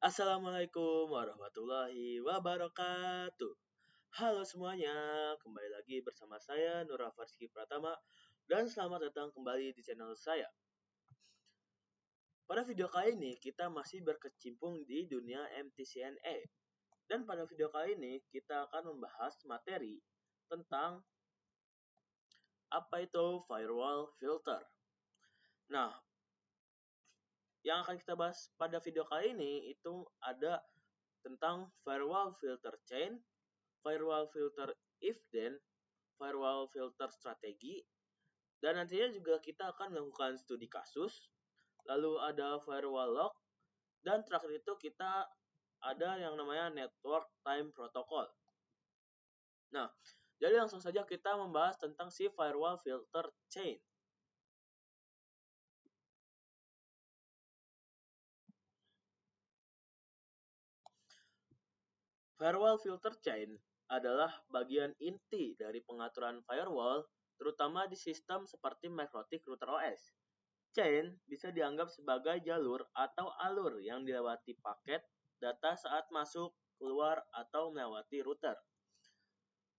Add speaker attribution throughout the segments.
Speaker 1: Assalamualaikum warahmatullahi wabarakatuh. Halo semuanya, kembali lagi bersama saya Nura Farski Pratama dan selamat datang kembali di channel saya. Pada video kali ini kita masih berkecimpung di dunia MTCNA. Dan pada video kali ini kita akan membahas materi tentang apa itu firewall filter. Nah, yang akan kita bahas pada video kali ini itu ada tentang firewall filter chain, firewall filter if then, firewall filter strategi, dan nantinya juga kita akan melakukan studi kasus, lalu ada firewall log, dan terakhir itu kita ada yang namanya network time protocol. Nah, jadi langsung saja kita membahas tentang si firewall filter chain. Firewall filter chain adalah bagian inti dari pengaturan firewall, terutama di sistem seperti MikroTik Router OS. Chain bisa dianggap sebagai jalur atau alur yang dilewati paket data saat masuk, keluar, atau melewati router.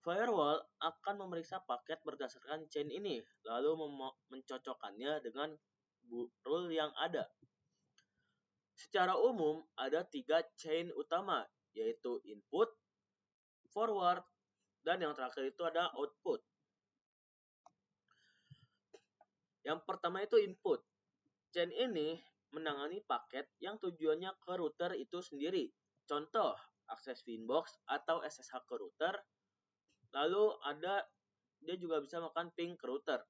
Speaker 1: Firewall akan memeriksa paket berdasarkan chain ini, lalu mencocokkannya dengan rule yang ada. Secara umum, ada 3 chain utama, yaitu input, forward, dan yang terakhir itu ada output. Yang pertama itu input. Chain ini menangani paket yang tujuannya ke router itu sendiri. Contoh, akses Winbox atau SSH ke router. Lalu dia juga bisa melakukan ping ke router.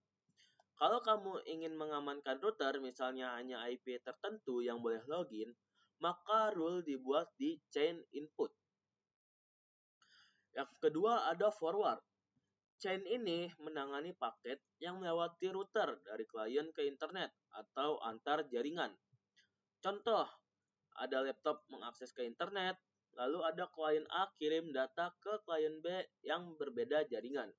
Speaker 1: Kalau kamu ingin mengamankan router, misalnya hanya IP tertentu yang boleh login, maka rule dibuat di chain input. Yang kedua ada forward. Chain ini menangani paket yang melewati router dari klien ke internet atau antar jaringan. Contoh, ada laptop mengakses ke internet, lalu ada klien A kirim data ke klien B yang berbeda jaringan.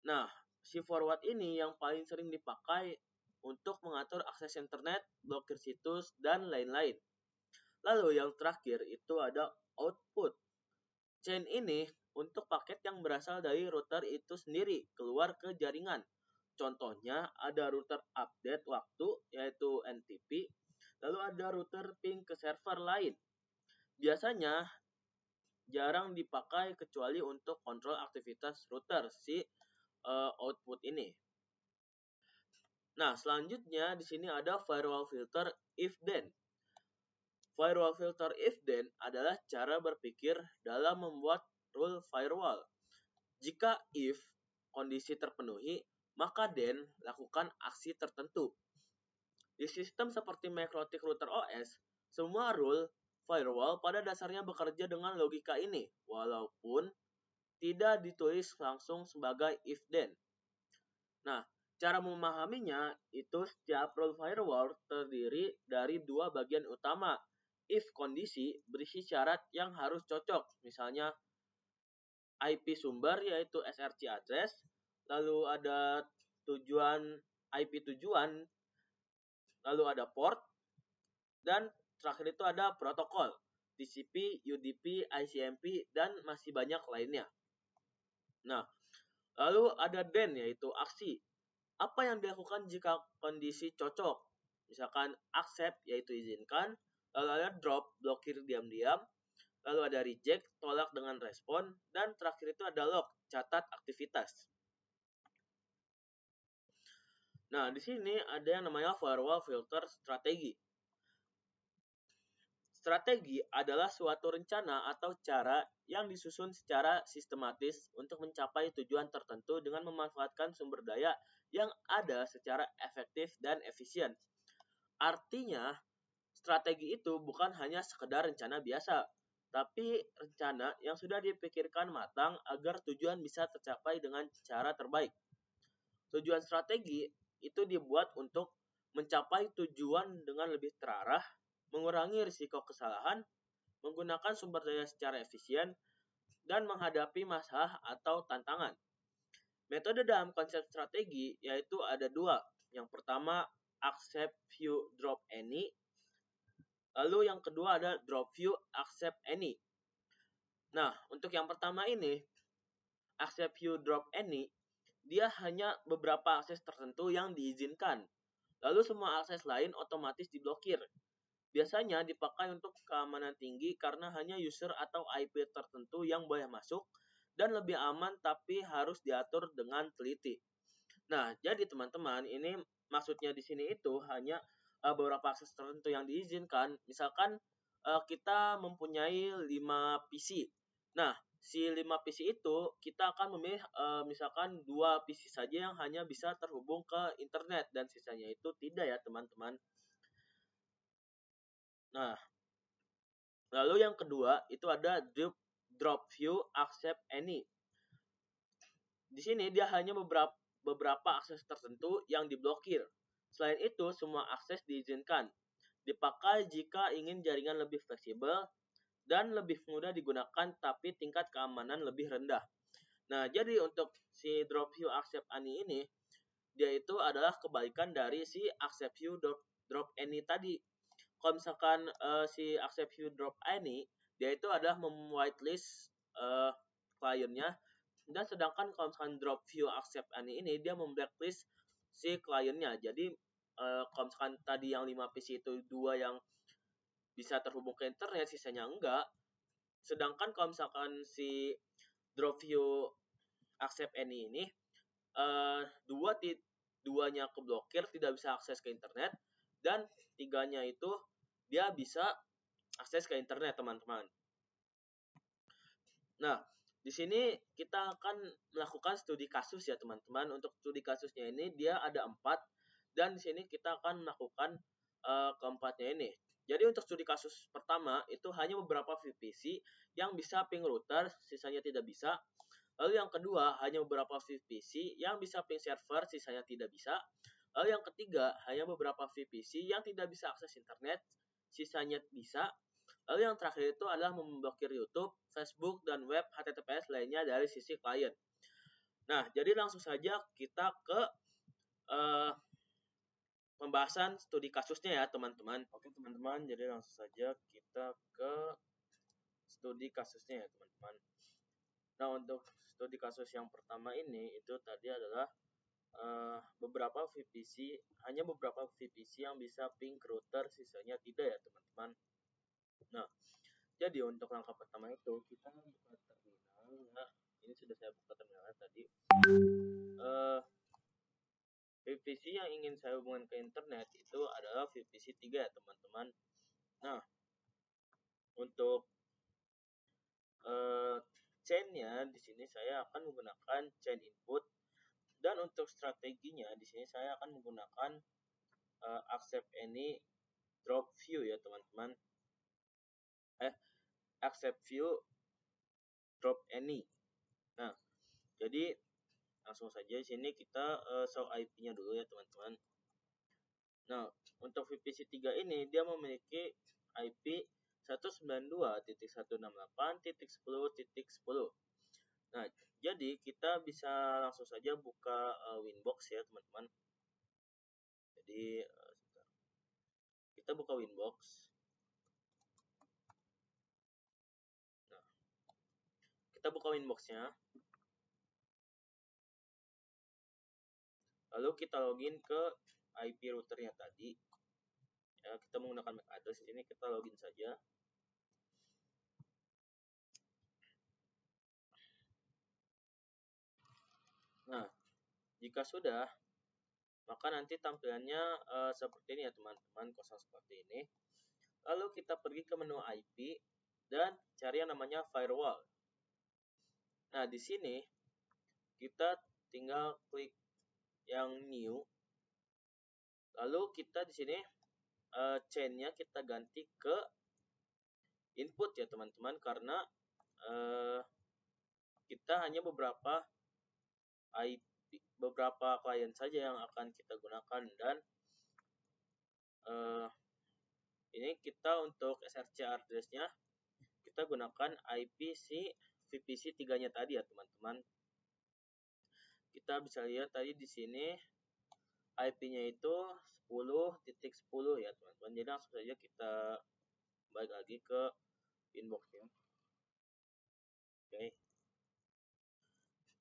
Speaker 1: Nah, si forward ini yang paling sering dipakai untuk mengatur akses internet, blokir situs, dan lain-lain. Lalu yang terakhir itu ada output. Chain ini untuk paket yang berasal dari router itu sendiri keluar ke jaringan. Contohnya ada router update waktu yaitu NTP, lalu ada router ping ke server lain. Biasanya jarang dipakai kecuali untuk kontrol aktivitas router si output ini. Nah, selanjutnya di sini ada firewall filter if then. Firewall filter if then adalah cara berpikir dalam membuat rule firewall. Jika if kondisi terpenuhi, maka then lakukan aksi tertentu. Di sistem seperti MikroTik Router OS, semua rule firewall pada dasarnya bekerja dengan logika ini, walaupun tidak ditulis langsung sebagai if then. Nah, cara memahaminya itu setiap rule firewall terdiri dari 2 bagian utama. If kondisi berisi syarat yang harus cocok, misalnya IP sumber yaitu SRC address, lalu ada IP tujuan, lalu ada port, dan terakhir itu ada protokol, TCP, UDP, ICMP, dan masih banyak lainnya. Nah, lalu ada then yaitu aksi. Apa yang dilakukan jika kondisi cocok? Misalkan accept yaitu izinkan, lalu ada drop, blokir diam-diam, lalu ada reject, tolak dengan respon, dan terakhir itu ada log, catat aktivitas. Nah, di sini ada yang namanya firewall filter strategi. Strategi adalah suatu rencana atau cara yang disusun secara sistematis untuk mencapai tujuan tertentu dengan memanfaatkan sumber daya yang ada secara efektif dan efisien. Artinya, strategi itu bukan hanya sekedar rencana biasa, tapi rencana yang sudah dipikirkan matang agar tujuan bisa tercapai dengan cara terbaik. Tujuan strategi itu dibuat untuk mencapai tujuan dengan lebih terarah, mengurangi risiko kesalahan, menggunakan sumber daya secara efisien, dan menghadapi masalah atau tantangan. Metode dalam konsep strategi yaitu ada 2. Yang pertama, accept, view, drop any. Lalu yang kedua ada drop view accept any. Nah, untuk yang pertama ini, accept view drop any, dia hanya beberapa akses tertentu yang diizinkan. Lalu semua akses lain otomatis diblokir. Biasanya dipakai untuk keamanan tinggi karena hanya user atau IP tertentu yang boleh masuk dan lebih aman, tapi harus diatur dengan teliti. Nah, jadi teman-teman, ini maksudnya di sini itu hanya beberapa akses tertentu yang diizinkan. Misalkan kita mempunyai 5 PC. Nah, si 5 PC itu kita akan memilih misalkan 2 PC saja yang hanya bisa terhubung ke internet dan sisanya itu tidak ya, teman-teman. Nah, lalu yang kedua itu ada drop view accept any. Di sini dia hanya beberapa akses tertentu yang diblokir. Selain itu, semua akses diizinkan. Dipakai jika ingin jaringan lebih fleksibel dan lebih mudah digunakan, tapi tingkat keamanan lebih rendah. Nah, jadi untuk si drop view accept any ini, dia itu adalah kebalikan dari si accept view drop any tadi. Kalau misalkan si accept view drop any, dia itu adalah whitelist kliennya, dan sedangkan kalau misalkan drop view accept any ini dia memblacklist si kliennya. Jadi kalau misalkan tadi yang 5 PC itu 2 yang bisa terhubung ke internet, sisanya enggak. Sedangkan kalau misalkan si drop view accept any ini duanya keblokir, tidak bisa akses ke internet, dan tiganya itu dia bisa akses ke internet, teman-teman. Nah, di sini kita akan melakukan studi kasus ya, teman-teman. Untuk studi kasusnya ini dia ada 4, dan di sini kita akan melakukan keempatnya ini. Jadi untuk studi kasus pertama itu hanya beberapa VPC yang bisa ping router, sisanya tidak bisa. Lalu yang kedua hanya beberapa VPC yang bisa ping server, sisanya tidak bisa. Lalu yang ketiga hanya beberapa VPC yang tidak bisa akses internet, sisanya bisa. Lalu yang terakhir itu adalah memblokir YouTube, Facebook, dan web HTTPS lainnya dari sisi klien. Nah, jadi langsung saja kita ke pembahasan studi kasusnya ya, teman-teman. Oke, teman-teman, jadi langsung saja kita ke studi kasusnya ya, teman-teman. Nah, untuk studi kasus yang pertama ini itu tadi adalah beberapa VPC yang bisa ping ke router, sisanya tidak ya, teman-teman. Nah, jadi untuk langkah pertama itu kita buka terminal. Nah, ini sudah saya buka terminal tadi. VPC yang ingin saya hubungkan ke internet itu adalah VPC 3 ya, teman-teman. Nah, untuk chain-nya di sini saya akan menggunakan chain input, dan untuk strateginya di sini saya akan menggunakan accept any drop view ya, teman-teman. Accept view drop any. Nah, jadi langsung saja di sini kita show IP-nya dulu ya, teman-teman. Nah, untuk VPC 3 ini dia memiliki IP 192.168.10.10. Nah, jadi kita bisa langsung saja buka Winbox ya, teman-teman. Jadi kita buka Winbox. Nah, kita buka Winbox-nya. Lalu kita login ke IP routernya tadi. Ya, kita menggunakan MAC address ini, kita login saja. Nah, jika sudah, maka nanti tampilannya seperti ini ya, teman-teman, kosong seperti ini. Lalu kita pergi ke menu IP dan cari yang namanya firewall. Nah, di sini kita tinggal klik yang new. Lalu kita di sini chain-nya kita ganti ke input ya, teman-teman, karena kita hanya beberapa klien saja yang akan kita gunakan, dan ini kita untuk SRC address-nya kita gunakan IP si VPC 3-nya tadi ya, teman-teman. Kita bisa lihat tadi di sini IP-nya itu 10.10 ya, teman-teman. Jadi langsung saja kita balik lagi ke inboxnya. Oke.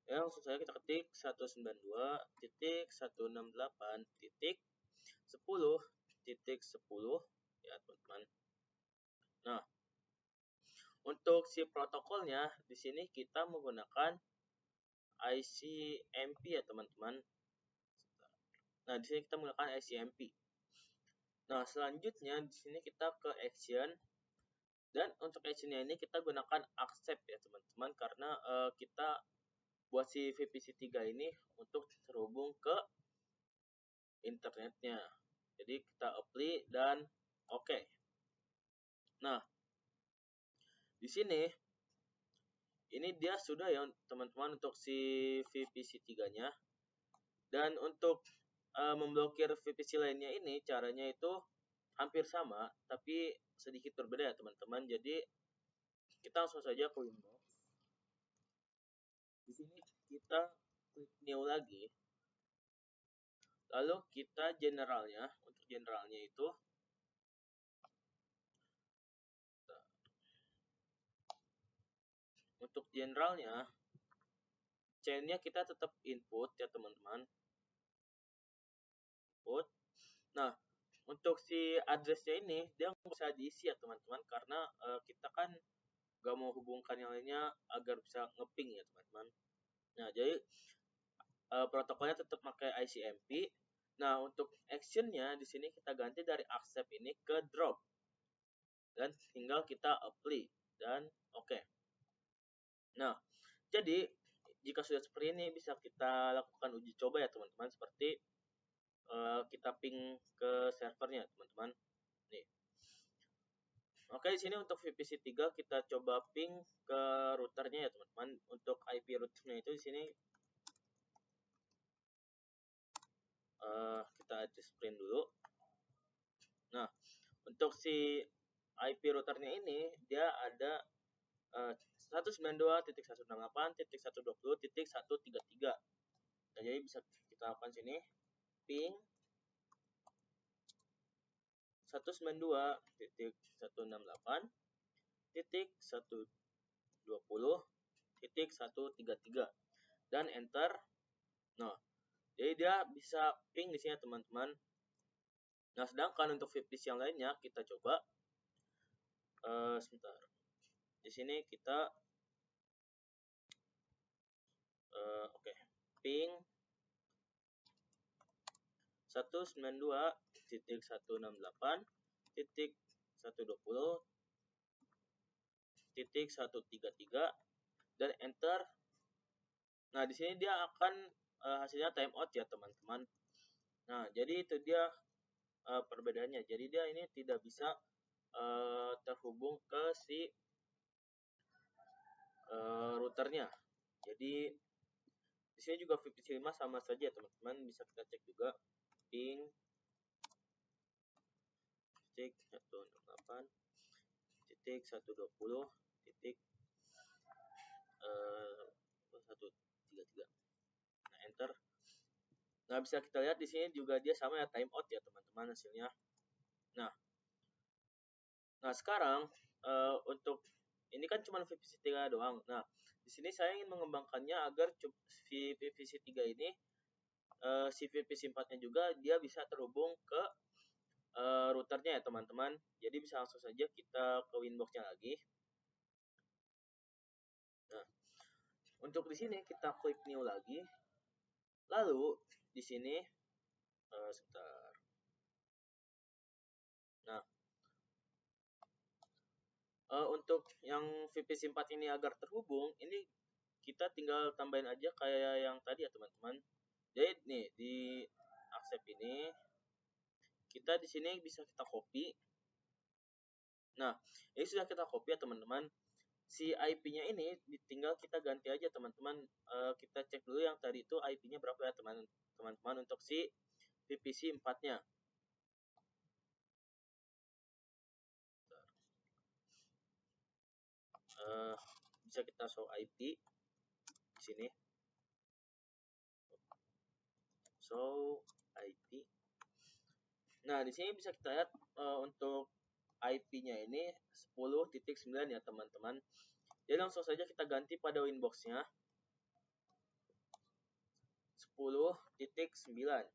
Speaker 1: Langsung saja kita ketik 192.168.10.10 ya teman-teman. Nah, untuk si protokolnya di sini kita menggunakan ICMP ya teman-teman. Nah, di sini kita menggunakan ICMP. Nah, selanjutnya di sini kita ke action. Dan untuk actionnya ini kita gunakan accept ya teman-teman, karena kita buat si VPC3 ini untuk terhubung ke internetnya. Jadi kita apply dan oke. Nah, di sini ini dia sudah ya teman-teman untuk si VPC3-nya. Dan untuk memblokir VPC lainnya ini caranya itu hampir sama, tapi sedikit berbeda ya teman-teman. Jadi kita langsung saja ke Windows. Di sini kita klik new lagi. Lalu kita generalnya, untuk generalnya itu untuk generalnya chainnya kita tetap input ya teman-teman. Input. Nah, untuk si addressnya ini dia nggak bisa diisi ya teman-teman, karena kita kan nggak mau hubungkan yang lainnya agar bisa ngeping ya teman-teman. Nah, jadi protokolnya tetap pakai ICMP. Nah, untuk actionnya di sini kita ganti dari accept ini ke drop dan tinggal kita apply dan oke. Nah, jadi jika sudah seperti ini bisa kita lakukan uji coba ya teman-teman, seperti kita ping ke servernya teman-teman. Nih. Oke, di sini untuk VPC3 kita coba ping ke routernya ya teman-teman. Untuk IP routernya itu di sini kita adjust print dulu. Nah, untuk si IP routernya ini dia ada 192.168.120.133. Nah, jadi bisa kita lakukan sini ping 192.168.120.133 dan enter. Nah, jadi dia bisa ping di sini teman-teman. Nah, sedangkan untuk VPC yang lainnya kita coba sebentar. Di sini kita oke, ping 192.168.120.133 dan enter. Nah, di sini dia akan hasilnya timeout ya teman-teman. Nah, jadi itu dia perbedaannya. Jadi dia ini tidak bisa terhubung ke si routernya. Jadi di sini juga VPC5 sama saja teman-teman, bisa kita cek juga ping cek 168.120.133. Nah, enter. Nah, bisa kita lihat di sini juga dia sama ya, timeout ya teman-teman hasilnya. Nah, sekarang untuk ini kan cuma VPC3 doang. Nah, di sini saya ingin mengembangkannya agar si VPC3 ini si VPC4-nya juga dia bisa terhubung ke routernya ya teman-teman. Jadi bisa langsung saja kita ke Winbox-nya lagi. Nah, untuk di sini kita klik new lagi. Lalu di sini sebentar. Nah, untuk yang VPC4 ini agar terhubung, ini kita tinggal tambahin aja kayak yang tadi ya teman-teman. Jadi nih di accept ini kita di sini bisa kita copy. Nah, ini sudah kita copy ya teman-teman. Si IP-nya ini tinggal kita ganti aja teman-teman. Kita cek dulu yang tadi itu IP-nya berapa ya teman-teman untuk si VPC 4-nya. Bisa kita show IP di sini. Show IP. Nah, di sini bisa kita lihat untuk IP-nya ini 10.9 ya teman-teman. Jadi langsung saja kita ganti pada Winbox-nya 10.9.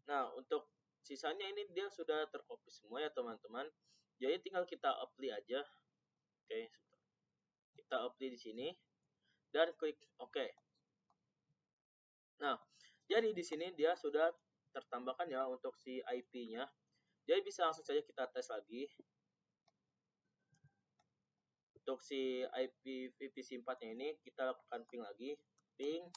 Speaker 1: Nah, untuk sisanya ini dia sudah tercopy semua ya teman-teman. Jadi tinggal kita apply aja. Oke, kita apply di sini dan klik OK. Nah, jadi di sini dia sudah tertambahkan ya untuk si IP-nya. Jadi bisa langsung saja kita tes lagi. Untuk si IP VPC 4-nya ini kita lakukan ping lagi. Ping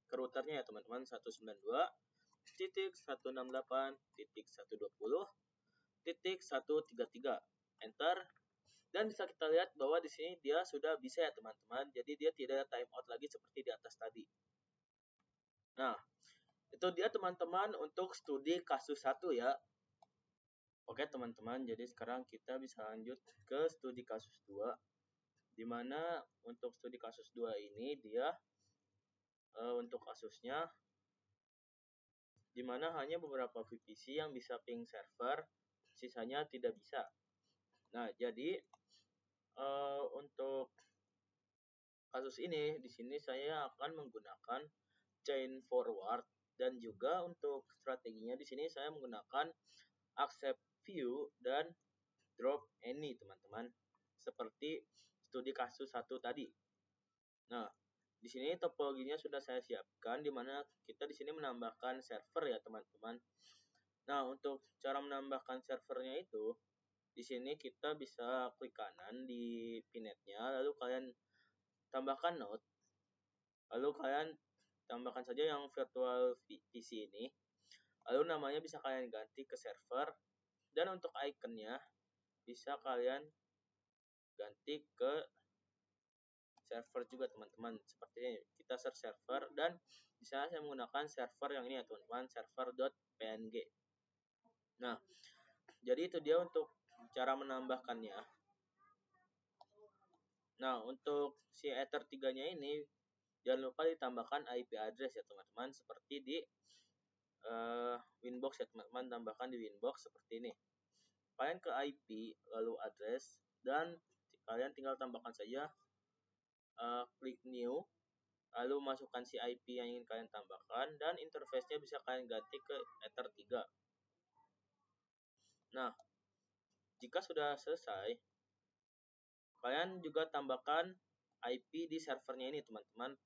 Speaker 1: ke routernya ya teman-teman 192.168.120.133. Enter. Dan bisa kita lihat bahwa di sini dia sudah bisa ya teman-teman. Jadi dia tidak timeout lagi seperti di atas tadi. Nah, itu dia teman-teman untuk studi kasus 1 ya. Oke teman-teman, jadi sekarang kita bisa lanjut ke studi kasus 2. Dimana untuk studi kasus 2 ini dia untuk kasusnya dimana hanya beberapa VPC yang bisa ping server, sisanya tidak bisa. Nah, jadi untuk kasus ini di sini saya akan menggunakan chain forward dan juga untuk strateginya di sini saya menggunakan accept view dan drop any teman-teman, seperti studi kasus 1 tadi. Nah, di sini topologinya sudah saya siapkan di mana kita di sini menambahkan server ya teman-teman. Nah, untuk cara menambahkan servernya itu di sini kita bisa klik kanan di pinetnya, lalu kalian tambahkan node, lalu kalian tambahkan saja yang virtual PC ini, lalu namanya bisa kalian ganti ke server, dan untuk iconnya bisa kalian ganti ke server juga teman-teman. Seperti ini, kita search server dan di sana saya menggunakan server yang ini ya teman-teman, server.png. Nah, jadi itu dia untuk cara menambahkannya. Nah, untuk si Ether 3-nya ini jangan lupa ditambahkan IP address ya teman-teman, seperti di Winbox ya teman-teman, tambahkan di Winbox seperti ini. Kalian ke IP lalu address dan kalian tinggal tambahkan saja klik new, lalu masukkan si IP yang ingin kalian tambahkan dan interface-nya bisa kalian ganti ke Ether 3. Nah, jika sudah selesai, kalian juga tambahkan IP di servernya ini teman-teman.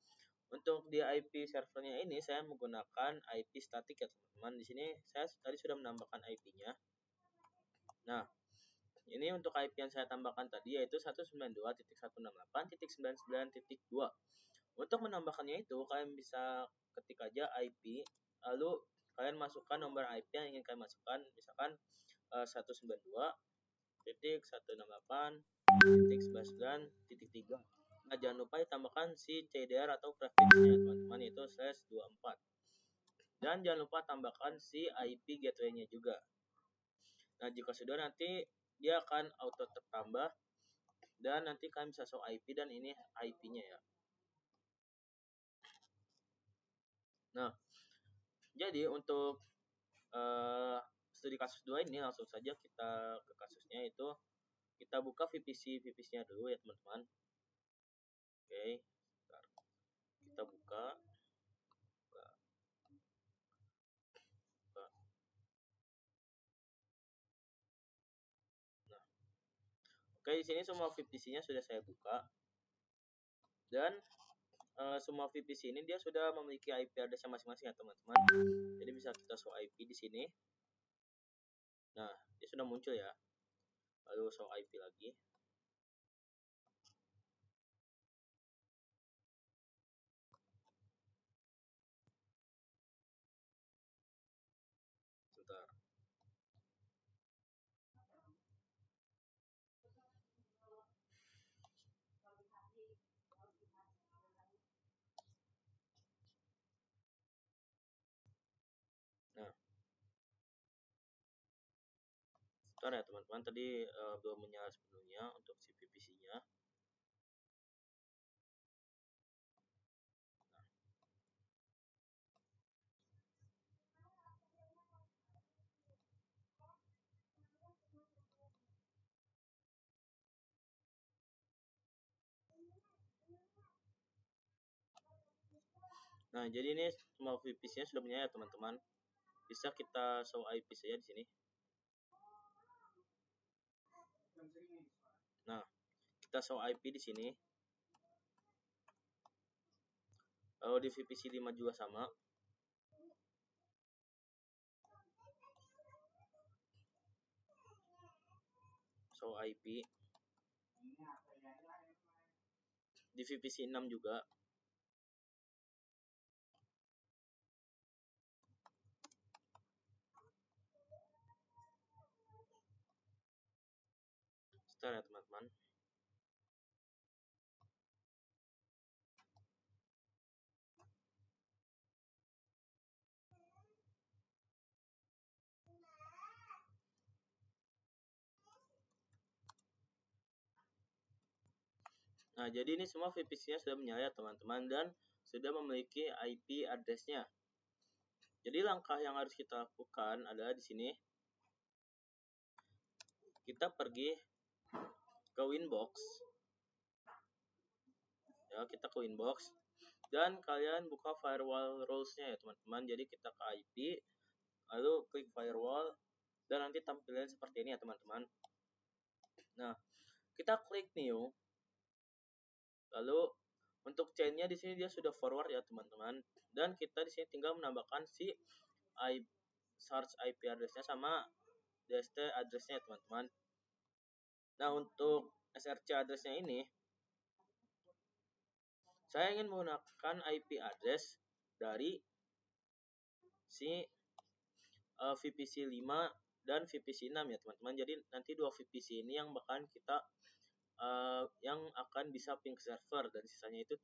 Speaker 1: Untuk di IP servernya ini saya menggunakan IP statik ya teman-teman. Di sini saya tadi sudah menambahkan IP-nya. Nah, ini untuk IP yang saya tambahkan tadi yaitu 192.168.99.2. Untuk menambahkannya itu kalian bisa ketik aja IP, lalu kalian masukkan nomor IP yang ingin kalian masukkan, misalkan 192.168.99.3. Nah, jangan lupa ditambahkan si CDR atau prefixnya teman-teman, yaitu /24. Dan jangan lupa tambahkan si IP gateway-nya juga. Nah, jika sudah nanti dia akan auto tertambah dan nanti kalian bisa show IP dan ini IP-nya ya. Nah, jadi untuk studi kasus 2 ini langsung saja kita ke kasusnya, itu kita buka VPC-nya dulu ya teman-teman. Oke, kita buka. Nah, oke, di sini semua VPC-nya sudah saya buka dan semua VPC ini dia sudah memiliki IP address masing-masing ya teman-teman. Jadi bisa kita show IP di sini. Nah, dia sudah muncul ya. Lalu show IP lagi. Sebentar. Nah, sebentar ya teman-teman, tadi belum menyala sepenuhnya untuk si VPC-nya. Nah, jadi ini semua VPC-nya sudah punya ya teman-teman. Bisa kita show IP saja di sini. Nah, kita show IP di sini. Lalu di VPC 5 juga sama. Show IP. Di VPC 6 juga. Sebentar ya teman-teman. Nah, jadi ini semua VPC-nya sudah menyala teman-teman dan sudah memiliki IP address-nya. Jadi langkah yang harus kita lakukan adalah di sini kita pergi ke Winbox. Ya, kita ke Winbox dan kalian buka firewall rules-nya ya teman-teman. Jadi kita ke IP, lalu klik firewall dan nanti tampilan seperti ini ya teman-teman. Nah, kita klik new. Lalu untuk chain-nya di sini dia sudah forward ya teman-teman. Dan kita di sini tinggal menambahkan si source IP address-nya sama DST address-nya ya teman-teman. Nah, untuk SRC address-nya ini saya ingin menggunakan IP address dari si VPC 5 dan VPC 6 ya teman-teman. Jadi nanti dua VPC ini yang bakalan kita yang akan bisa ping ke server dan sisanya itu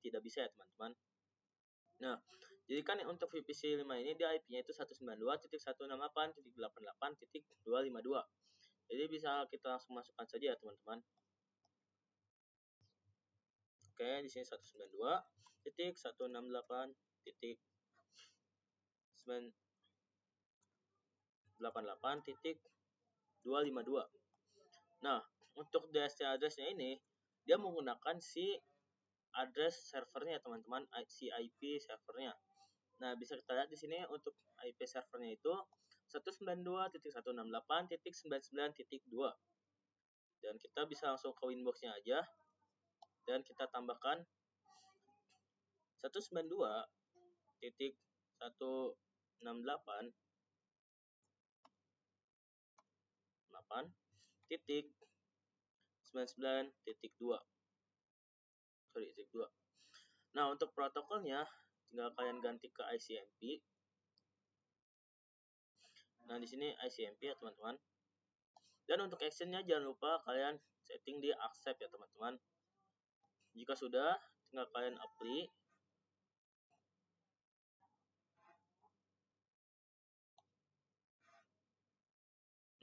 Speaker 1: tidak bisa ya teman-teman. Nah, jadi kan untuk VPC 5 ini dia IP-nya itu 192.168.88.252. Jadi bisa kita langsung masukkan saja ya teman-teman. Oke, di sini 192.168.252. Nah, untuk DST address-nya ini dia menggunakan si address servernya teman-teman, si IP servernya. Nah, bisa kita lihat di sini untuk IP servernya itu 192.168.99.2. Dan kita bisa langsung ke Winbox-nya aja dan kita tambahkan 192.168.99.2. Nah, untuk protokolnya tinggal kalian ganti ke ICMP. Nah, di sini ICMP ya teman-teman. Dan untuk actionnya jangan lupa kalian setting di accept ya teman-teman. Jika sudah, tinggal kalian apply.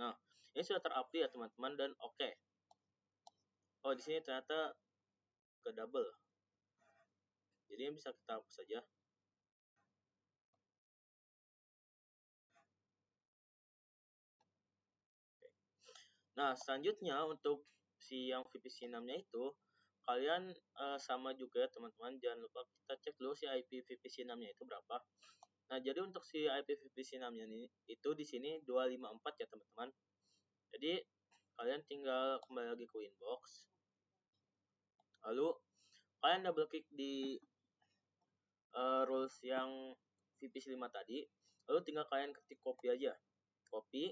Speaker 1: Nah, ini sudah ter-apply ya teman-teman dan oke. Oh, di sini ternyata ke double. Jadi ini bisa kita hapus saja. Nah, selanjutnya untuk si yang VPC 6-nya itu kalian sama juga ya teman-teman, jangan lupa kita cek dulu si IP VPC 6-nya itu berapa. Nah, jadi untuk si IP VPC 6-nya ini itu di sini 254 ya teman-teman. Jadi kalian tinggal kembali lagi ke Winbox. Lalu kalian double klik di rules yang VPC 5 tadi. Lalu tinggal kalian ketik copy aja. Copy.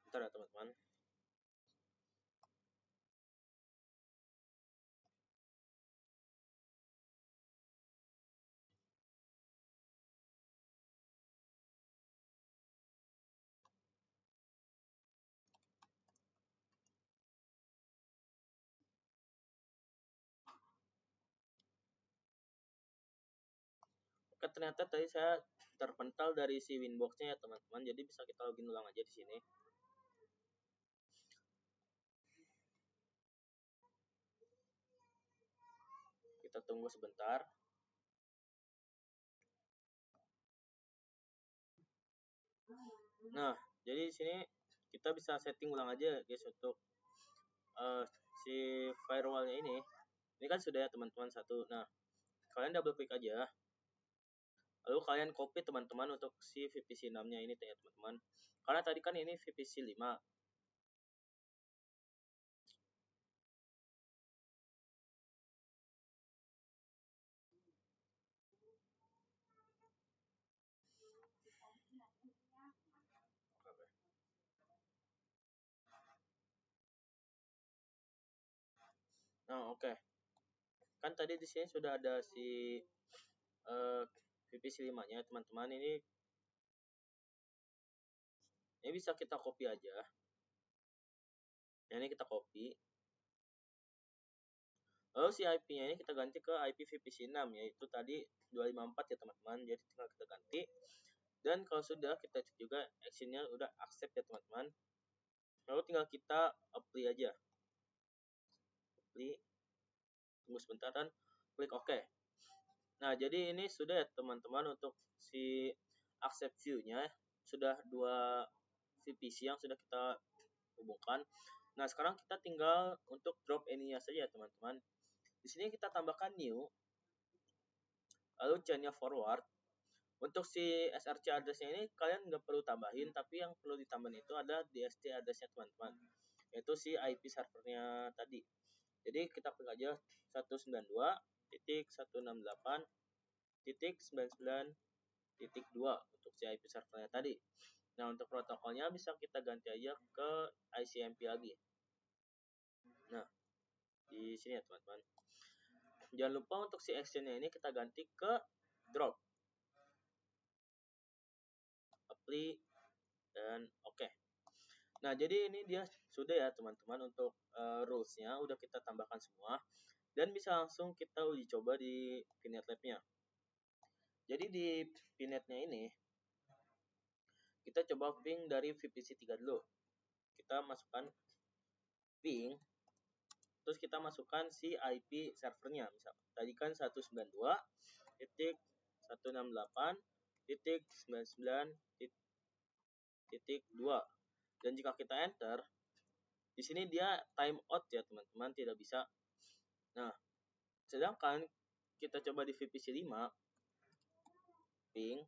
Speaker 1: Bentar ya teman-teman. Oke, ternyata tadi saya terpental dari si Winbox-nya ya teman-teman. Jadi bisa kita login ulang aja di sini. Kita tunggu sebentar. Nah, jadi di sini kita bisa setting ulang aja guys untuk si firewallnya ini. Ini kan sudah ya teman-teman satu. Nah, kalian double klik aja. Lalu kalian copy teman-teman untuk si VPC 6-nya ini ya teman-teman. Karena tadi kan ini VPC 5. Nah, oke. Kan tadi di sini sudah ada si VPC 5-nya teman-teman. Ini bisa kita copy aja. Ini kita copy. Lalu si IP-nya ini kita ganti ke IP VPC 6, yaitu tadi 254 ya teman-teman. Jadi tinggal kita ganti. Dan kalau sudah, kita cek juga action-nya udah accept ya teman-teman. Lalu tinggal kita apply aja. Apply. Tunggu sebentar dan klik OK. Nah, jadi ini sudah ya teman-teman untuk si accept view-nya. Sudah 2 VPC yang sudah kita hubungkan. Nah, sekarang kita tinggal untuk drop any-nya saja teman-teman. Di sini kita tambahkan new. Lalu chain-nya forward. Untuk si SRC address-nya ini kalian nggak perlu tambahin, tapi yang perlu ditambahin itu ada DST address-nya teman-teman. Yaitu si IP servernya tadi. Jadi kita klik aja 192.168.99.2 untuk si IP servernya tadi. Nah, untuk protokolnya bisa kita ganti aja ke ICMP lagi. Nah, di sini ya teman-teman. Jangan lupa untuk si action-nya ini kita ganti ke drop. Apply dan oke. Nah, jadi ini dia sudah ya teman-teman untuk rules-nya udah kita tambahkan semua dan bisa langsung kita uji coba di Pinet Lab-nya. Jadi di Pinet-nya ini kita coba ping dari VPC 3 dulu. Kita masukkan ping, terus kita masukkan si IP servernya. Misal tadi kan 192.168.99.2. Dan jika kita enter, di sini dia time out ya teman-teman, tidak bisa. Nah, sedangkan kita coba di VPC 5 ping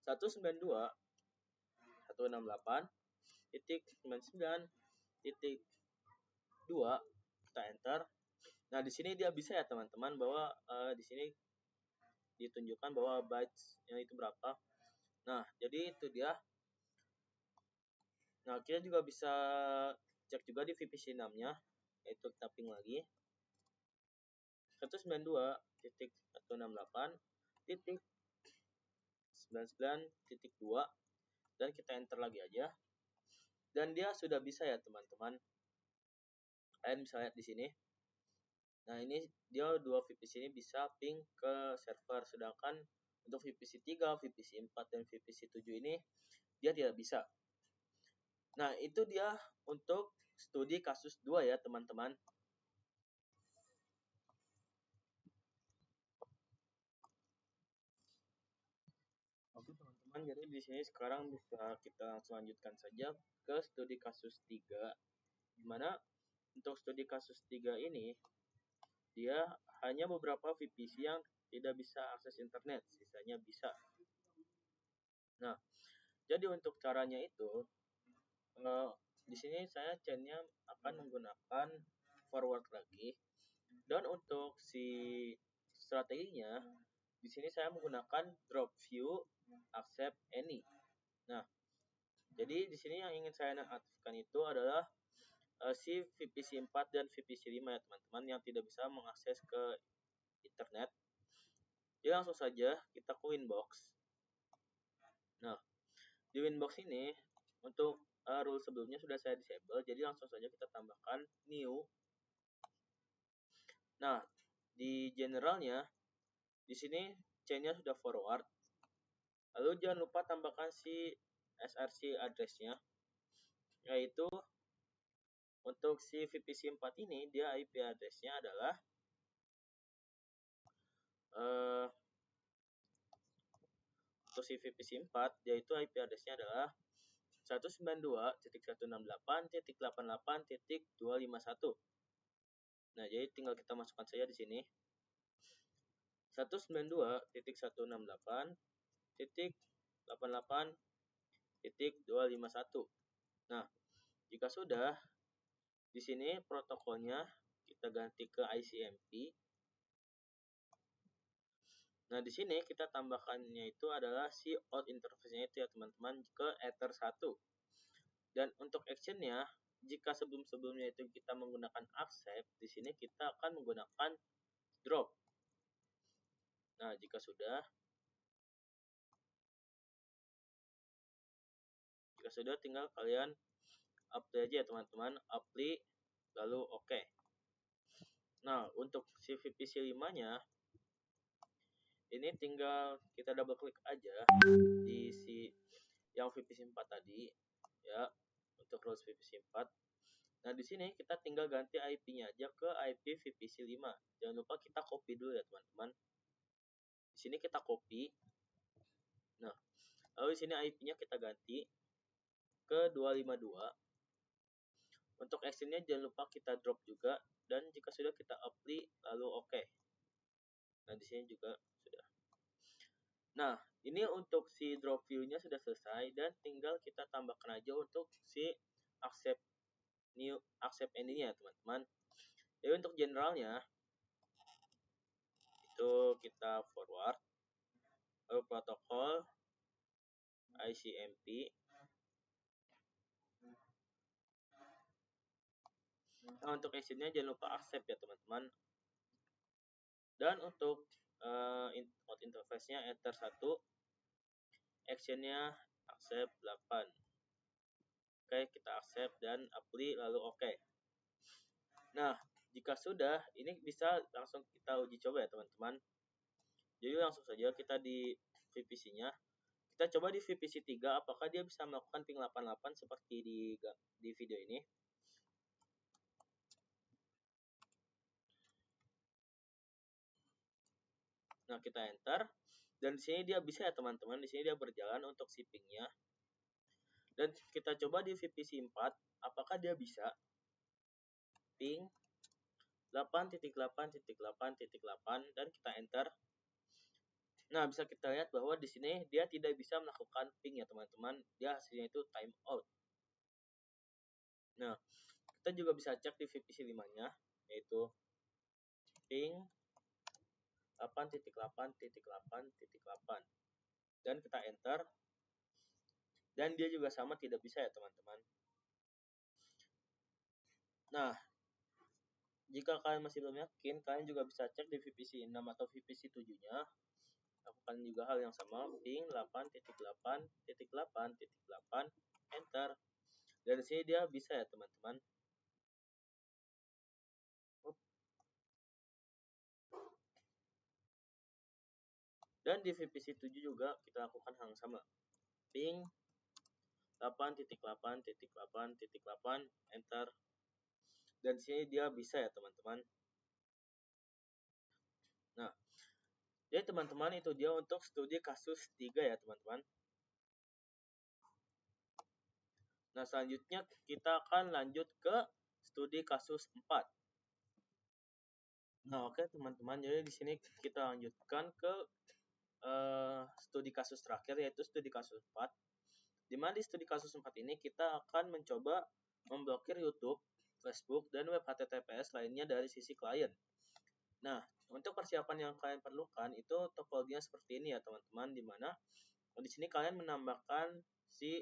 Speaker 1: 192.168.99.2 kita enter. Nah, di sini dia bisa ya teman-teman bahwa di sini ditunjukkan bahwa bytes-nya itu berapa. Nah, jadi itu dia. Nah, kita juga bisa cek juga di VPC 6-nya, yaitu kita ping lagi 192.168.99.2 dan kita enter lagi aja. Dan dia sudah bisa ya teman-teman. Kalian bisa lihat di sini. Nah, ini dia 2 VPC ini bisa ping ke server, sedangkan untuk VPC 3, VPC 4 dan VPC 7 ini dia tidak bisa. Nah, itu dia untuk studi kasus 2 ya teman-teman. Oke teman-teman, jadi di sini sekarang bisa kita lanjutkan saja ke studi kasus 3, di mana untuk studi kasus 3 ini dia hanya beberapa VPC yang tidak bisa akses internet, sisanya bisa. Nah, jadi untuk caranya itu di sini saya chainnya akan menggunakan forward lagi, dan untuk si strateginya di sini saya menggunakan drop view accept any. Nah, jadi di sini yang ingin saya aktifkan itu adalah si VPC 4 dan VPC 5 ya teman-teman, yang tidak bisa mengakses ke internet. Jadi langsung saja kita ke Winbox. Nah, di Winbox ini untuk rule sebelumnya sudah saya disable, jadi langsung saja kita tambahkan new. Nah, di generalnya di sini chainnya sudah forward. Lalu jangan lupa tambahkan si SRC address-nya, yaitu untuk si VPC 4 ini dia IP address-nya adalah untuk si VPC 4 yaitu IP address-nya adalah 192.168.88.251. Nah, jadi tinggal kita masukkan saja di sini 192.168.88.251. Nah, jika sudah, di sini protokolnya kita ganti ke ICMP. Nah, di sini kita tambahkannya itu adalah si out interface-nya itu ya teman-teman ke Ether 1. Dan untuk action-nya, jika sebelum-sebelumnya itu kita menggunakan accept, di sini kita akan menggunakan drop. Nah, jika sudah tinggal kalian apply aja ya teman-teman, apply lalu oke. Nah, untuk si VPC 5-nya ini tinggal kita double klik aja di si yang VPC 4 tadi ya, untuk rules VPC 4. Nah, di sini kita tinggal ganti IP-nya aja ke IP VPC 5. Jangan lupa kita copy dulu ya teman-teman. Di sini kita copy. Nah, lalu di sini IP-nya kita ganti ke 252. Untuk action-nya jangan lupa kita drop juga, dan jika sudah kita apply lalu oke. Nah, di sini juga sudah. Nah, ini untuk si drop view-nya sudah selesai, dan tinggal kita tambahkan aja untuk si accept ending-nya teman-teman. Jadi untuk generalnya itu kita forward lalu protokol ICMP. Nah, untuk actionnya jangan lupa accept ya teman-teman. Dan untuk out interface-nya Ether 1, actionnya accept 8. Oke, kita accept dan apply lalu oke. Nah, jika sudah, ini bisa langsung kita uji coba ya teman-teman. Jadi langsung saja kita di VPC-nya. Kita coba di VPC 3 apakah dia bisa melakukan ping 88 seperti di video ini. Nah, kita enter. Dan di sini dia bisa ya teman-teman. Di sini dia berjalan untuk si pingnya. Dan kita coba di VPC 4 apakah dia bisa ping 8.8.8.8 dan kita enter. Nah, bisa kita lihat bahwa di sini dia tidak bisa melakukan ping ya teman-teman. Dia hasilnya itu time out. Nah, kita juga bisa cek di VPC 5-nya, yaitu ping 8.8.8.8 dan kita enter. Dan dia juga sama tidak bisa ya teman-teman. Nah, jika kalian masih belum yakin, kalian juga bisa cek di VPC 6 atau VPC 7-nya. Lakukan juga hal yang sama, ping 8.8.8.8 enter. Dan di sini dia bisa ya teman-teman. Dan di VPC 7 juga kita lakukan hal yang sama, ping 8.8.8.8 enter. Dan di sini dia bisa ya teman-teman. Nah, jadi teman-teman itu dia untuk studi kasus 3 ya teman-teman. Nah, selanjutnya kita akan lanjut ke studi kasus 4. Nah, oke teman-teman, jadi di sini kita lanjutkan ke studi kasus terakhir, yaitu studi kasus 4. Di mana di studi kasus 4 ini kita akan mencoba memblokir YouTube, Facebook, dan web HTTPS lainnya dari sisi klien. Nah, untuk persiapan yang kalian perlukan itu topologinya seperti ini ya teman-teman, di mana di sini kalian menambahkan si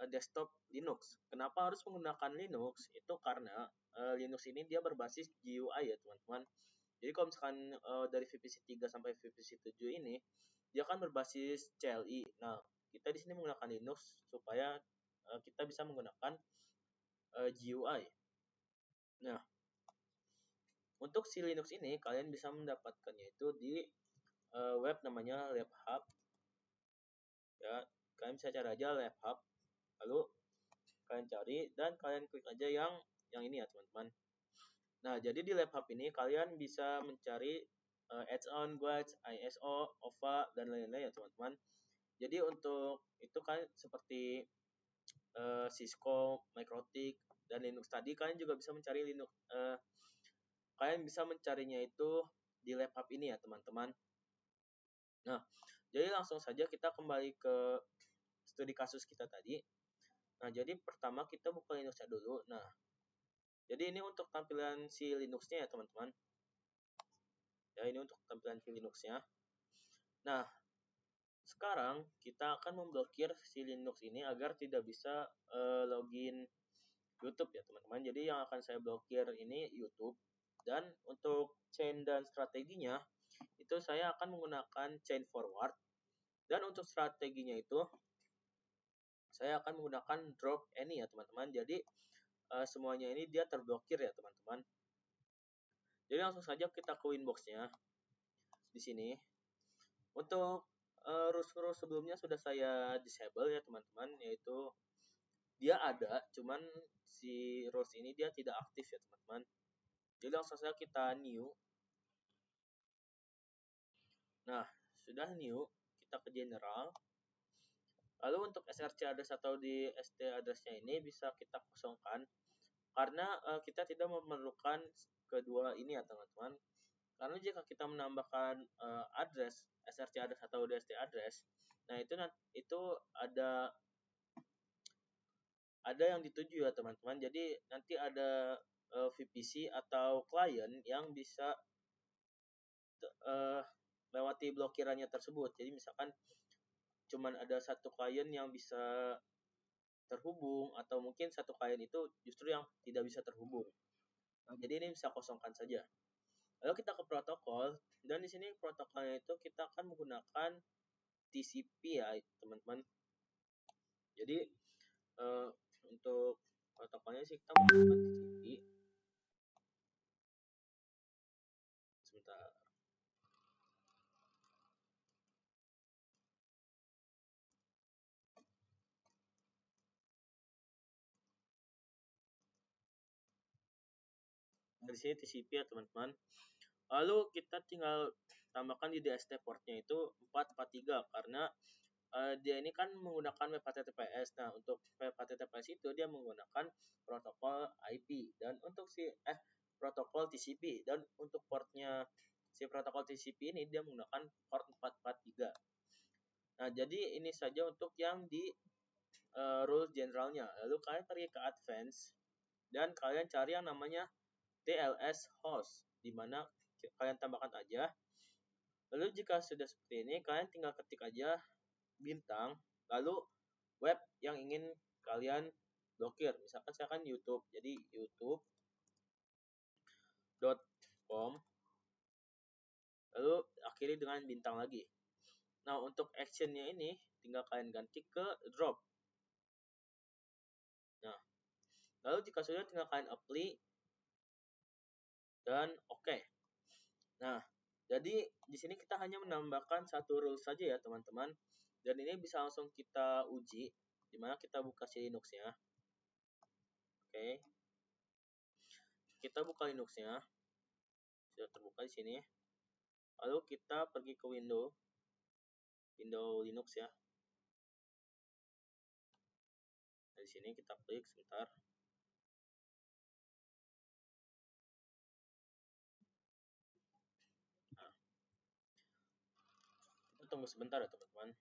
Speaker 1: desktop Linux. Kenapa harus menggunakan Linux? Itu karena Linux ini dia berbasis GUI ya teman-teman. Jadi kalau misalkan dari VPC 3 sampai VPC 7 ini dia kan berbasis CLI. Nah, kita di sini menggunakan Linux supaya kita bisa menggunakan GUI. Nah, untuk si Linux ini kalian bisa mendapatkannya itu di web namanya LabHub. Ya, kalian bisa cari aja LabHub. Lalu kalian cari dan kalian klik aja yang ini ya teman-teman. Nah, jadi di LabHub ini kalian bisa mencari add-on, guides, ISO, OVA, dan lain-lain ya teman-teman. Jadi untuk itu kan seperti Cisco, Microtik, dan Linux tadi, kalian juga bisa mencari Linux. Kalian bisa mencarinya itu di laptop ini ya teman-teman. Nah, jadi langsung saja kita kembali ke studi kasus kita tadi. Nah, jadi pertama kita buka Linuxnya dulu. Nah, jadi ini untuk tampilan si Linuxnya ya teman-teman. Ya, ini untuk tampilan si Linuxnya. Nah, sekarang kita akan memblokir si Linux ini agar tidak bisa login YouTube ya teman-teman. Jadi yang akan saya blokir ini YouTube. Dan untuk chain dan strateginya itu saya akan menggunakan chain forward. Dan untuk strateginya itu saya akan menggunakan drop any ya teman-teman. Jadi semuanya ini dia terblokir ya teman-teman. Jadi langsung saja kita ke Winbox-nya di sini. Untuk rules-rules sebelumnya sudah saya disable ya teman-teman, yaitu dia ada, cuman si rules ini dia tidak aktif ya teman-teman. Jadi langsung saja kita new. Nah, sudah new, kita ke general. Lalu untuk src address atau di st address-nya ini bisa kita kosongkan karena kita tidak memerlukan kedua ini ya teman-teman. Karena jika kita menambahkan address src address atau dst address, nah itu ada yang dituju ya teman-teman. Jadi nanti ada VPC atau klien yang bisa lewati blokirannya tersebut. Jadi misalkan cuman ada satu klien yang bisa terhubung, atau mungkin satu klien itu justru yang tidak bisa terhubung. Nah, jadi ini bisa kosongkan saja. Lalu kita ke protokol, dan di sini protokolnya itu kita akan menggunakan TCP ya teman-teman. Jadi untuk protokolnya sih kita menggunakan TCP. Sebentar. Di sini TCP ya teman-teman. Lalu kita tinggal tambahkan di DST portnya itu 443 karena dia ini kan menggunakan web HTTPS. Nah, untuk web HTTPS itu dia menggunakan protokol IP dan untuk protokol TCP, dan untuk portnya si protokol TCP ini dia menggunakan port 443. Nah, jadi ini saja untuk yang di rules generalnya. Lalu kalian pergi ke advance dan kalian cari yang namanya TLS host, di mana kalian tambahkan aja. Lalu jika sudah seperti ini, kalian tinggal ketik aja bintang, lalu web yang ingin kalian blokir. Misalkan saya kan YouTube, jadi youtube.com, lalu akhiri dengan bintang lagi. Nah, untuk actionnya ini tinggal kalian ganti ke drop. Nah, lalu jika sudah tinggal kalian apply dan oke. Nah, jadi di sini kita hanya menambahkan satu rules saja ya teman-teman, dan ini bisa langsung kita uji, dimana kita buka si Linux-nya. Oke, kita buka Linux-nya, sudah terbuka di sini. Lalu kita pergi ke Windows Linux ya. Di sini kita klik sebentar. Nah, kita tunggu sebentar ya teman-teman.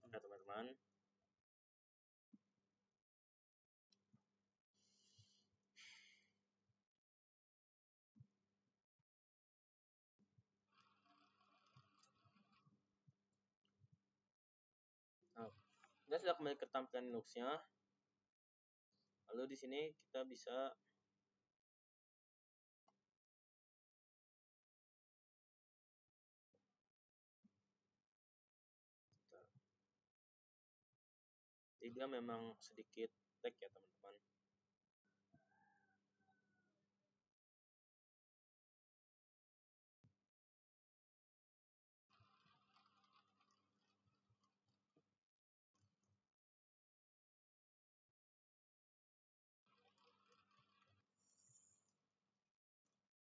Speaker 1: Nah, teman-teman. Nah, kita sudah kembali ke tampilan Linux-nya. Lalu di sini kita bisa dia memang sedikit lag ya teman-teman.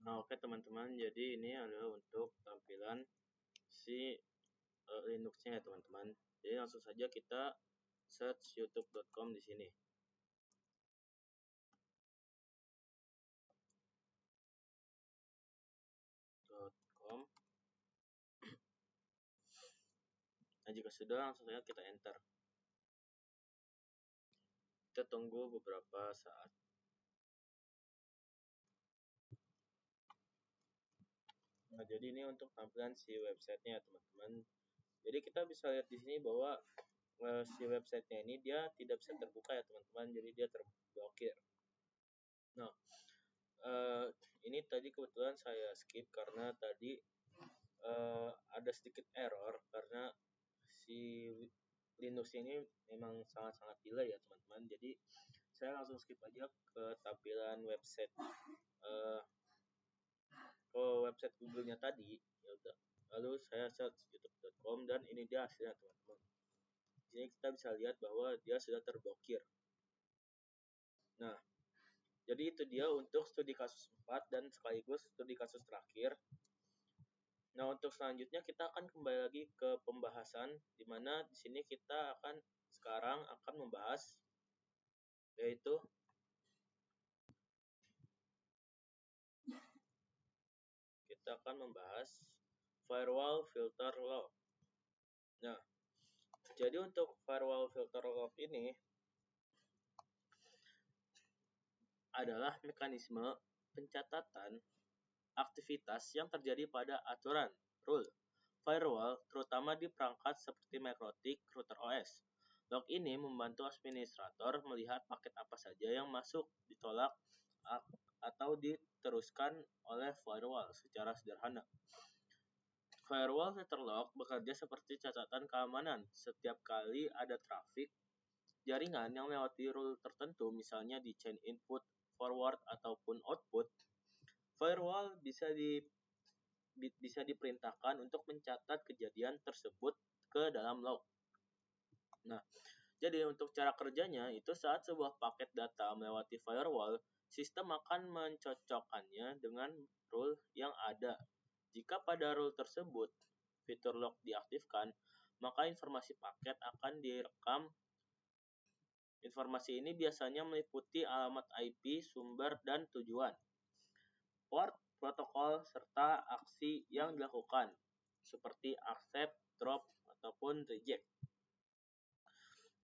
Speaker 1: Nah, oke teman-teman, jadi ini adalah untuk tampilan si Linux-nya ya teman-teman. Jadi langsung saja kita search youtube.com di sini. .com. Nah, jika sudah langsung saja kita enter. Kita tunggu beberapa saat. Nah, jadi ini untuk tampilan si websitenya teman-teman. Jadi kita bisa lihat di sini bahwa si websitenya ini dia tidak bisa terbuka ya teman-teman. Jadi dia terblokir. Nah, ini tadi kebetulan saya skip karena tadi ada sedikit error karena si Linux ini memang sangat-sangat delay ya teman-teman. Jadi saya langsung skip aja ke tampilan website ke website Google-nya tadi. Ya udah. Lalu saya search youtube.com dan ini dia hasilnya teman-teman. Di sini kita bisa lihat bahwa dia sudah terblokir. Nah, jadi itu dia untuk studi kasus 4 dan sekaligus studi kasus terakhir. Nah, untuk selanjutnya kita akan kembali lagi ke pembahasan di mana di sini kita sekarang akan membahas yaitu kita akan membahas firewall filter lock. Nah, jadi untuk firewall filter lock ini adalah mekanisme pencatatan aktivitas yang terjadi pada aturan rule firewall, terutama di perangkat seperti MikroTik router OS. Log ini membantu administrator melihat paket apa saja yang masuk, ditolak, atau diteruskan oleh firewall secara sederhana. Firewall filter log bekerja seperti catatan keamanan. Setiap kali ada trafik jaringan yang melewati rule tertentu, misalnya di chain input, forward, ataupun output, firewall bisa diperintahkan untuk mencatat kejadian tersebut ke dalam log. Nah, jadi untuk cara kerjanya itu saat sebuah paket data melewati firewall, sistem akan mencocokkannya dengan rule yang ada. Jika pada rule tersebut fitur log diaktifkan, maka informasi paket akan direkam. Informasi ini biasanya meliputi alamat IP, sumber, dan tujuan, port, protokol, serta aksi yang dilakukan, seperti accept, drop, ataupun reject,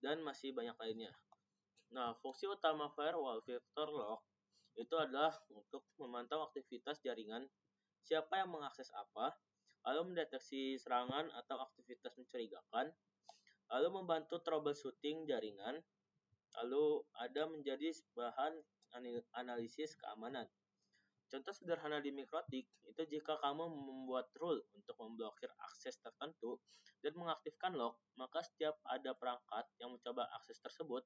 Speaker 1: dan masih banyak lainnya. Nah, fungsi utama firewall filter log itu adalah untuk memantau aktivitas jaringan, siapa yang mengakses apa, lalu mendeteksi serangan atau aktivitas mencurigakan, lalu membantu troubleshooting jaringan, lalu ada menjadi bahan analisis keamanan. Contoh sederhana di MikroTik itu jika kamu membuat rule untuk memblokir akses tertentu dan mengaktifkan log, maka setiap ada perangkat yang mencoba akses tersebut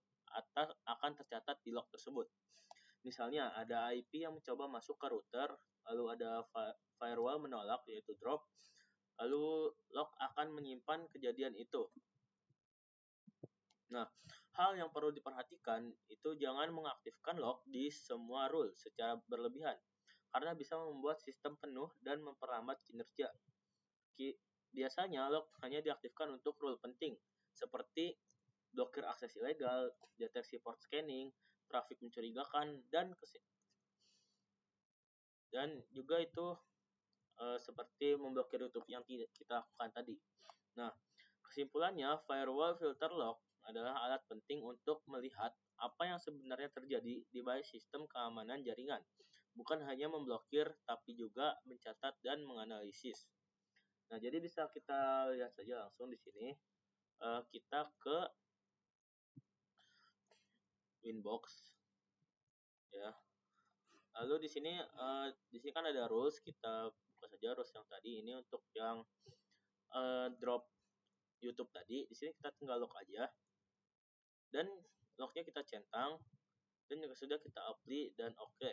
Speaker 1: akan tercatat di log tersebut. Misalnya ada IP yang mencoba masuk ke router, lalu ada firewall menolak yaitu drop, lalu log akan menyimpan kejadian itu. Nah, hal yang perlu diperhatikan itu jangan mengaktifkan log di semua rule secara berlebihan, karena bisa membuat sistem penuh dan memperlambat kinerja. Biasanya log hanya diaktifkan untuk rule penting, seperti blokir akses ilegal, deteksi port scanning, trafik mencurigakan, dan juga itu seperti memblokir YouTube yang kita lakukan tadi. Nah, kesimpulannya, firewall filter log adalah alat penting untuk melihat apa yang sebenarnya terjadi di balik sistem keamanan jaringan. Bukan hanya memblokir, tapi juga mencatat dan menganalisis. Nah, jadi bisa kita lihat saja langsung di sini. Kita ke Winbox. ya. Lalu di sini kan ada rules, kita buka saja rules yang tadi. Ini untuk yang drop YouTube tadi. Di sini kita tinggal log aja dan lognya kita centang dan juga sudah kita apply dan oke.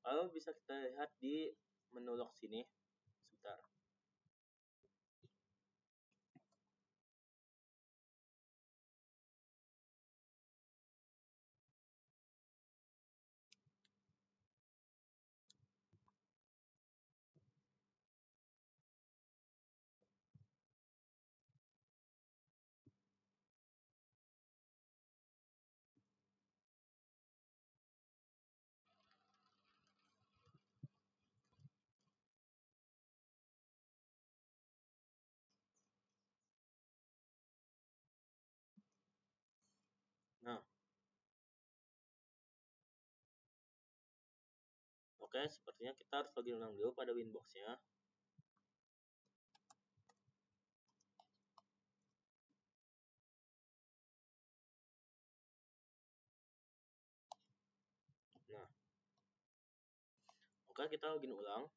Speaker 1: Lalu bisa kita lihat di menu log sini. Sebentar. Nah, oke, sepertinya kita harus login ulang dulu pada Winbox-nya. Nah, oke, kita login ulang.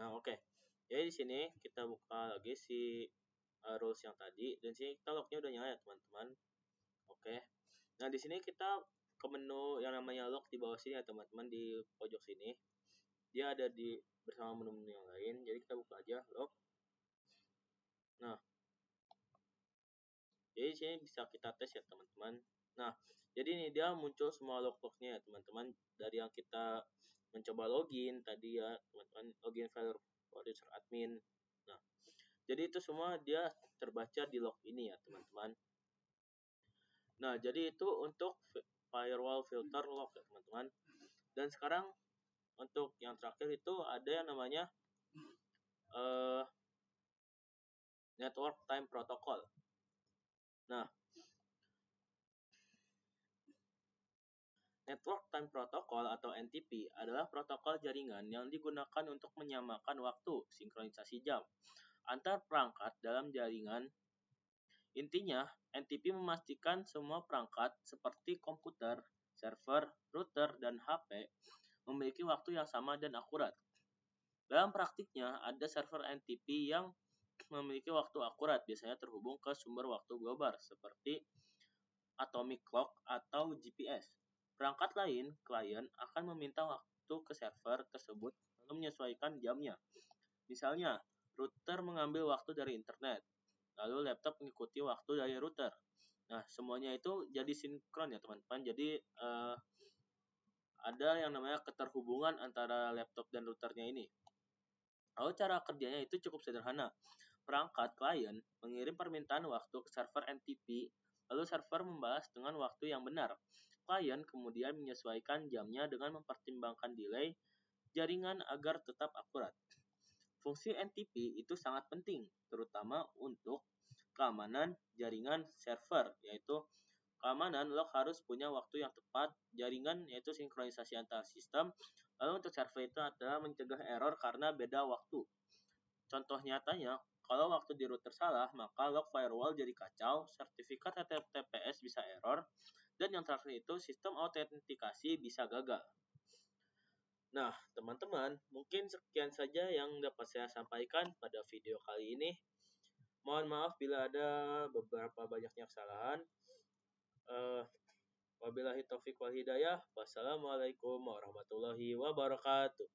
Speaker 1: Nah, oke. Jadi di sini kita buka lagi si rules yang tadi dan sini kita lognya udah nyala ya, teman-teman. Oke. Nah, di sini kita ke menu yang namanya log di bawah sini ya, teman-teman, di pojok sini. Dia ada di bersama menu-menu yang lain. Jadi kita buka aja log. Nah, jadi sini bisa kita tes ya, teman-teman. Nah, jadi ini dia muncul semua log-lognya ya, teman-teman. Dari yang kita mencoba login tadi ya, teman-teman, login file for user admin. Nah, jadi itu semua dia terbaca di log ini ya, teman-teman. Nah, jadi itu untuk firewall filter log ya, teman-teman. Dan sekarang untuk yang terakhir itu ada yang namanya network time protocol. Nah, network time protocol atau NTP adalah protokol jaringan yang digunakan untuk menyamakan waktu sinkronisasi jam antar perangkat dalam jaringan. Intinya, NTP memastikan semua perangkat seperti komputer, server, router, dan HP memiliki waktu yang sama dan akurat. Dalam praktiknya, ada server NTP yang memiliki waktu akurat, biasanya terhubung ke sumber waktu global seperti atomic clock atau GPS. Perangkat lain, klien, akan meminta waktu ke server tersebut lalu menyesuaikan jamnya. Misalnya, router mengambil waktu dari internet, lalu laptop mengikuti waktu dari router. Nah, semuanya itu jadi sinkron ya, teman-teman. Jadi ada yang namanya keterhubungan antara laptop dan routernya ini. Lalu cara kerjanya itu cukup sederhana. Perangkat klien mengirim permintaan waktu ke server NTP, lalu server membalas dengan waktu yang benar. Klien kemudian menyesuaikan jamnya dengan mempertimbangkan delay jaringan agar tetap akurat. Fungsi NTP itu sangat penting, terutama untuk keamanan jaringan server, yaitu keamanan log harus punya waktu yang tepat, jaringan yaitu sinkronisasi antar sistem, lalu untuk server itu adalah mencegah error karena beda waktu. Contoh nyatanya, kalau waktu di router salah, maka log firewall jadi kacau, sertifikat HTTPS bisa error, dan yang terakhir itu sistem autentikasi bisa gagal. Nah, teman-teman, mungkin sekian saja yang dapat saya sampaikan pada video kali ini. Mohon maaf bila ada beberapa banyaknya kesalahan. Wabillahi taufiq wal hidayah. Wassalamualaikum warahmatullahi wabarakatuh.